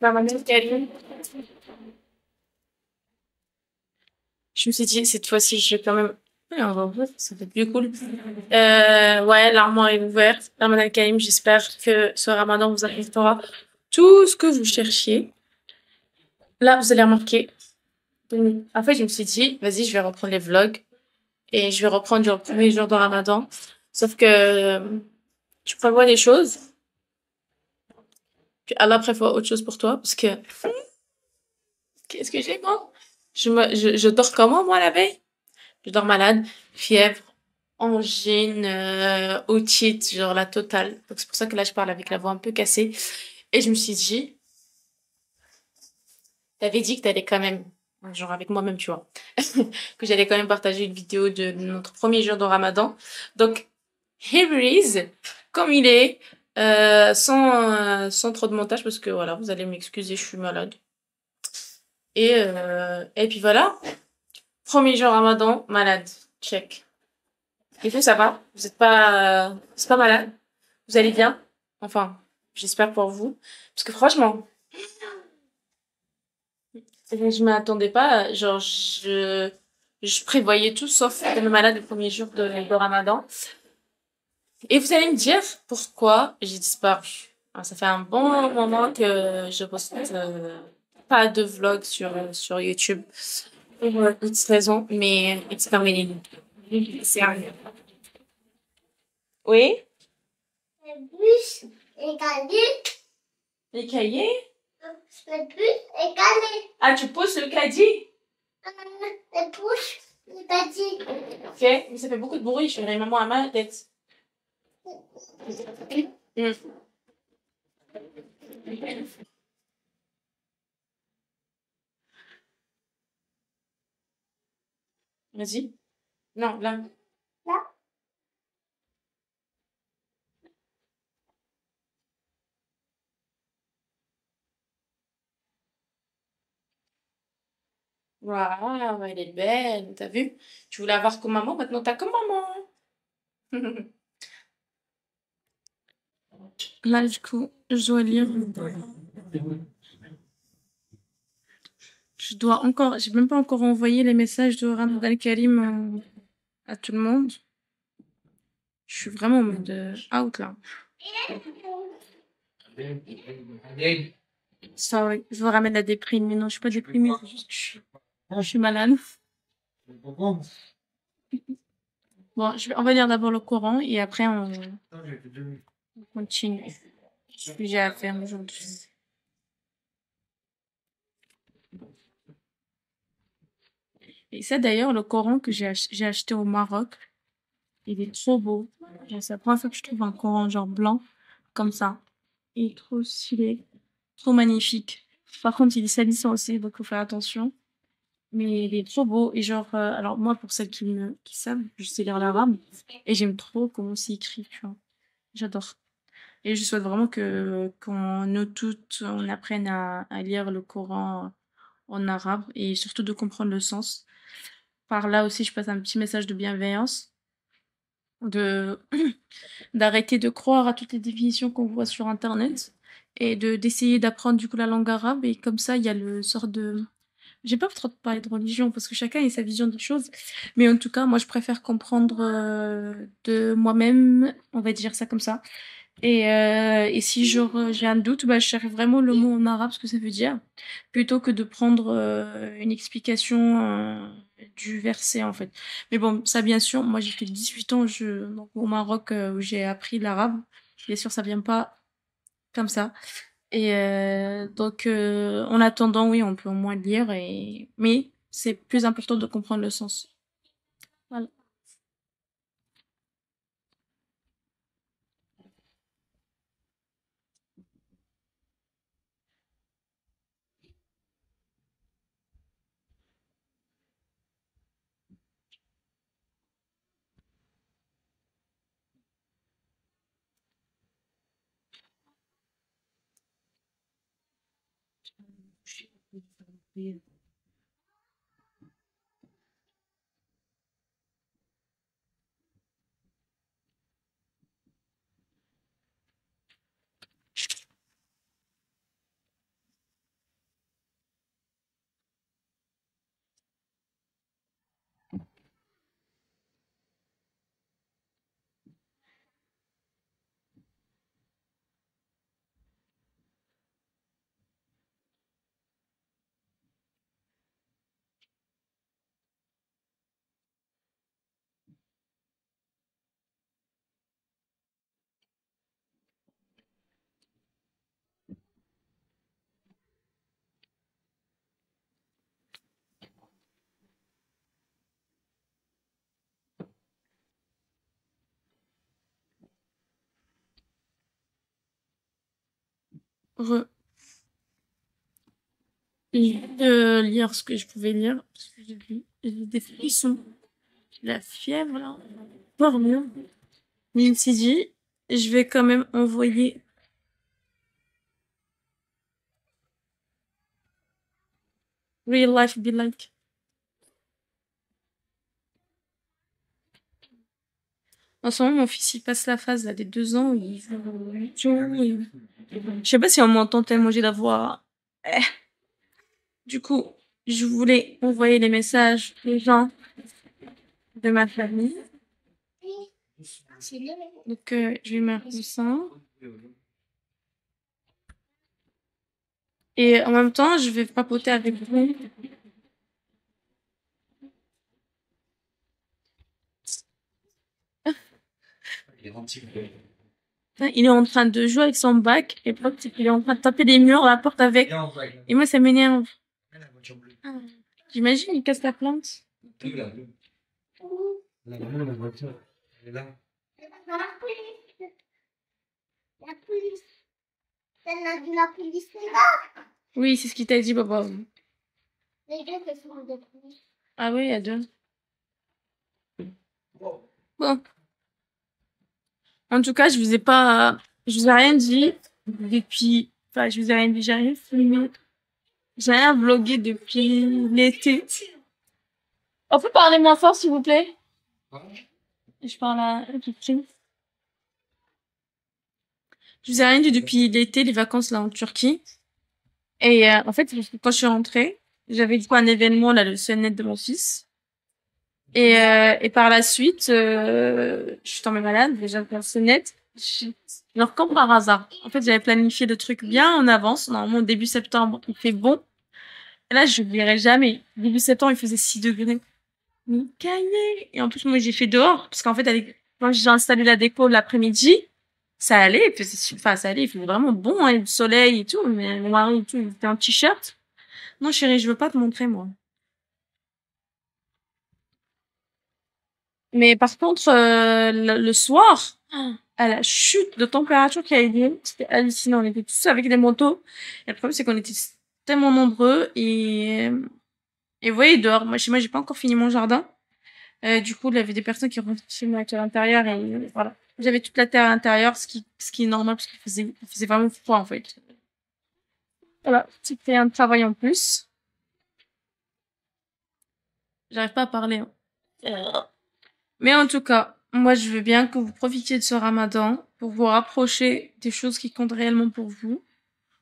Ramadan Karim. Je me suis dit, cette fois-ci, je vais quand même... Ouais, on va ouvrir, ça va être plus cool. Ouais, l'armoire est ouverte. Ramadan Karim, j'espère que ce Ramadan vous apportera tout ce que vous cherchiez. Là, vous allez remarquer. En fait, je me suis dit, vas-y, je vais reprendre les vlogs et je vais reprendre genre, le premier jour de Ramadan. Sauf que tu prévois des choses, puis Allah prévoit autre chose pour toi parce que qu'est-ce que j'ai moi? Je dors comment moi la veille? Je dors malade, fièvre, angine, otite, genre la totale. Donc c'est pour ça que là je parle avec la voix un peu cassée. Et je me suis dit, t'avais dit que t'allais quand même, genre avec moi-même tu vois, que j'allais quand même partager une vidéo de notre premier jour de Ramadan. Donc here it is, comme il est, sans trop de montage parce que voilà, vous allez m'excuser, je suis malade. Et puis voilà, premier jour Ramadan, malade, check. Et vous, ça va? Vous êtes pas, c'est pas malade? Vous allez bien? Enfin, j'espère pour vous. Parce que franchement, je m'attendais pas, genre, je prévoyais tout sauf être malade le premier jour de Ramadan. Et vous allez me dire pourquoi j'ai disparu. Alors, ça fait un bon moment que je poste pas de vlog sur YouTube. Pour X raisons, mais it's terminé. C'est rien. Oui? Le bus est calé. Les cahiers? Le bus est calé. Ah, tu pousses le caddie? Je pousse le caddie. Ok, mais ça fait beaucoup de bruit, je ferai maman à ma tête. Mm. Vas-y. Non, là. Là? Waouh, elle est belle, t'as vu? Tu voulais avoir comme maman, maintenant t'as comme maman. Là, du coup, je dois lire. Je dois encore, j'ai même pas encore envoyé les messages de Ramadan Karim à tout le monde. Je suis vraiment en mode out là. Sorry, je vous ramène la déprime, mais non, je suis pas déprimée, c'est juste que je suis malade. Bon, on va lire d'abord le Coran et après on continue. Ce que j'ai à faire aujourd'hui. Et ça d'ailleurs, le Coran que j'ai acheté au Maroc, il est trop beau. C'est la première fois que je trouve un Coran genre blanc, comme ça. Il est trop stylé, trop magnifique. Par contre, il est salissant aussi, donc faut faire attention. Mais il est trop beau. Et genre, alors moi, pour celles qui savent, je sais lire l'arabe. Et j'aime trop comment c'est écrit, tu vois. J'adore. Et je souhaite vraiment qu'on nous toutes, on apprenne à lire le Coran en arabe et surtout de comprendre le sens. Par là aussi, je passe un petit message de bienveillance, de d'arrêter de croire à toutes les définitions qu'on voit sur Internet et d'essayer d'apprendre du coup la langue arabe. Et comme ça, il y a le sort de... J'ai pas trop de parler de religion parce que chacun a sa vision des choses. Mais en tout cas, moi, je préfère comprendre de moi-même, on va dire ça comme ça. Et si j'ai un doute, bah, je cherche vraiment le mot en arabe, ce que ça veut dire, plutôt que de prendre une explication du verset, en fait. Mais bon, ça, bien sûr, moi, j'ai fait 18 ans donc, au Maroc où j'ai appris l'arabe. Bien sûr, ça vient pas comme ça. Et donc, en attendant, oui, on peut au moins lire, mais c'est plus important de comprendre le sens. Voilà. re de lire ce que je pouvais lire. Parce que j'ai des frissons. J'ai la fièvre, là. Pas mieux. Mais il s'est dit, je vais quand même envoyer Real Life Be Like. En ce moment, mon fils, il passe la phase, là, des 2 ans, où il joue au jeu, je sais pas si on m'entend tellement j'ai la voix. Eh. Du coup, je voulais envoyer les messages aux gens de ma famille. Donc, je vais mettre ça. Et en même temps, je vais papoter avec vous. Il est en train de jouer avec son bac et l'autre, il est en train de taper des murs à la porte avec. Et moi, ça m'énerve. Ah. J'imagine, il casse la plante. La police est là. Oui, c'est ce qu'il t'a dit, papa. Les gars, c'est sur le police. Ah oui, il y a 2. Bon. En tout cas, je vous ai rien dit depuis, enfin, je vous ai rien dit, j'ai rien filmé. J'ai rien vlogué depuis l'été. On peut parler moins fort, s'il vous plaît? Je parle à quelqu'un. Je vous ai rien dit depuis l'été, les vacances là en Turquie. Et en fait, quand je suis rentrée, j'avais du coup un événement là, le CNET de mon fils. Et par la suite, je suis tombée malade, déjà pour le CNET. Alors comme par hasard, en fait, j'avais planifié le truc bien en avance. Normalement, début septembre, il fait bon. Et là, je l'oublierai jamais. Début septembre, il faisait 6 degrés. Mais caillé. Et en plus, moi, j'ai fait dehors, parce qu'en fait, quand j'ai installé la déco l'après-midi, ça allait, enfin, ça allait, il faisait vraiment bon, hein, le soleil et tout, mais mon mari et tout, il était en t-shirt. Non, chérie, je veux pas te montrer, moi. Mais par contre, le soir, à la chute de température qu'il y a eu, c'était hallucinant. On était tous avec des manteaux. Et le problème, c'est qu'on était tellement nombreux et vous voyez, dehors, moi, chez moi, j'ai pas encore fini mon jardin. Du coup, il y avait des personnes qui rentraient chez moi à l'intérieur et voilà. J'avais toute la terre à l'intérieur, ce qui est normal parce il faisait vraiment froid, en fait. Voilà. C'était un travail en plus. J'arrive pas à parler, hein. Mais en tout cas, moi, je veux bien que vous profitiez de ce ramadan pour vous rapprocher des choses qui comptent réellement pour vous.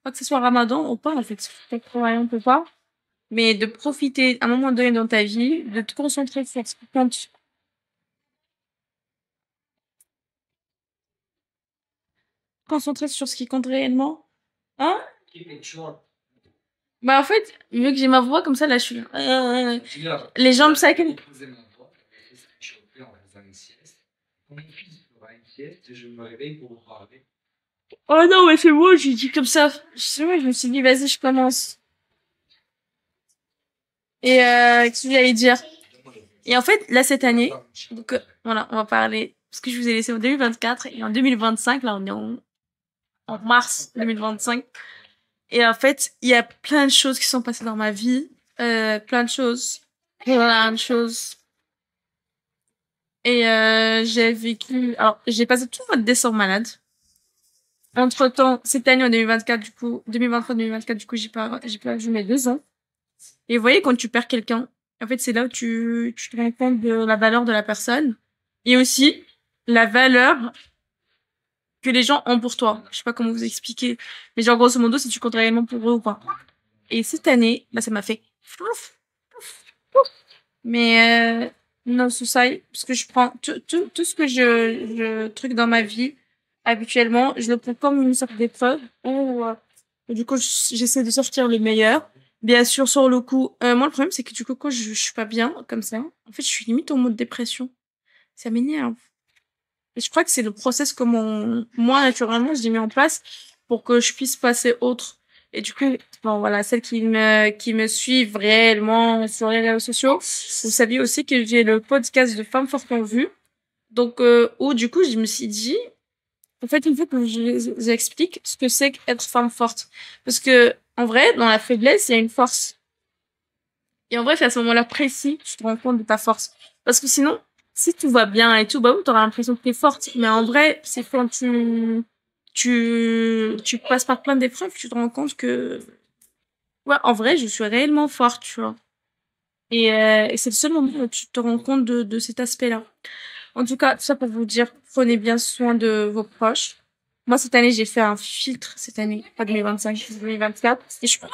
Pas que ce soit ramadan ou pas, en fait. C'est croyant ou pas. Mais de profiter à un moment donné dans ta vie, de te concentrer sur ce qui compte. Concentrer sur ce qui compte réellement. Hein? Bah, en fait, vu que j'ai ma voix comme ça, là, je suis, les jambes sacrées. Oh non, mais c'est moi, j'ai dit comme ça. C'est vrai, je me suis dit, vas-y, je commence. Et, qu'est-ce que j'allais dire? Et en fait, là, cette année, donc, voilà, on va parler, parce que je vous ai laissé en 2024, et en 2025, là, on est en mars 2025. Et en fait, il y a plein de choses qui sont passées dans ma vie, plein de choses, plein de choses. Et, j'ai vécu, alors, j'ai passé tout le mois de décembre malade. Entre-temps, cette année, en 2024, du coup, 2023-2024, du coup, j'ai perdu mes 2 ans. Et vous voyez, quand tu perds quelqu'un, en fait, c'est là où tu te rends compte de la valeur de la personne. Et aussi, la valeur que les gens ont pour toi. Je sais pas comment vous expliquer. Mais genre, grosso modo, si tu comptes réellement pour eux ou pas. Et cette année, là, ça m'a fait ouf, ouf, ouf. Mais, non, c'est ça, parce que je prends tout ce que je truc dans ma vie, habituellement, je le prends comme une sorte d'épreuve où, du coup, j'essaie de sortir le meilleur. Bien sûr, sur le coup, moi, le problème, c'est que du coup, quand je suis pas bien, comme ça, en fait, je suis limite en mode dépression. Ça m'énerve. Et je crois que c'est le process que moi, naturellement, j'ai mis en place pour que je puisse passer autre. Et du coup, bon, voilà, celles qui me suivent réellement sur les réseaux sociaux, vous savez aussi que j'ai le podcast de Femmes Fortes en Vue. Donc, où, du coup, je me suis dit, En fait, il faut que j'explique ce que c'est qu'être femme forte. Parce que, en vrai, dans la faiblesse, il y a une force. Et en vrai, c'est à ce moment-là précis que tu te rends compte de ta force. Parce que sinon, si tout va bien et tout, bah oui, t'auras l'impression que t'es forte. Mais en vrai, c'est quand tu passes par plein d'épreuves, tu te rends compte que, ouais, en vrai, je suis réellement forte, tu vois. Et c'est le seul moment où tu te rends compte de cet aspect-là. En tout cas, tout ça pour vous dire, prenez bien soin de vos proches. Moi, cette année, j'ai fait un filtre, cette année, pas 2025, 2024. Et je crois,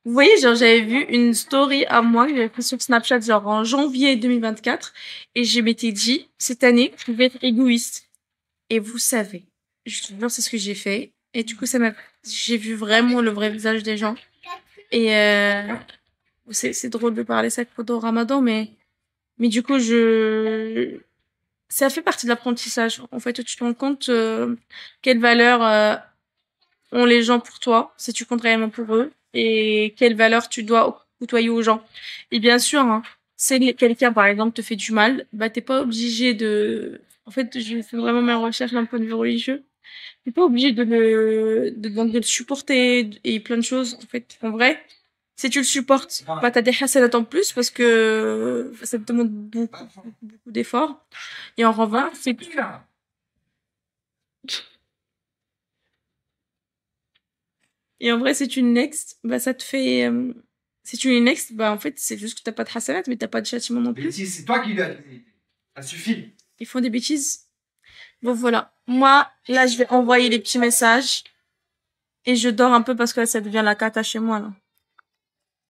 vous voyez, genre, j'avais vu une story à moi que j'avais fait sur Snapchat, genre, en janvier 2024. Et je m'étais dit, cette année, je vais être égoïste. Et vous savez, je te jure, c'est ce que j'ai fait. Et du coup, j'ai vu vraiment le vrai visage des gens. Et, c'est drôle de parler ça pendant Ramadan, mais du coup, ça fait partie de l'apprentissage. En fait, tu te rends compte quelle valeur ont les gens pour toi, si tu comptes réellement pour eux, et quelle valeur tu dois côtoyer aux gens. Et bien sûr, hein, si quelqu'un, par exemple, te fait du mal, bah t'es pas obligé de... En fait, je fais vraiment mes recherches d'un point de vue religieux. T'es pas obligé donc de le supporter et plein de choses. En fait, en vrai, si tu le supportes, bah t'as des hasanats en plus parce que ça te demande beaucoup d'efforts. Et en revanche, et en vrai, c'est une next, bah ça te fait, si tu es next, bah en fait, c'est juste que t'as pas de hasanat, mais t'as pas de châtiment non plus. Bêtise, c'est toi qui lui as dit. Ça suffit. Ils font des bêtises. Bon, voilà. Moi, là, je vais envoyer les petits messages et je dors un peu parce que là, ça devient la cata chez moi, là.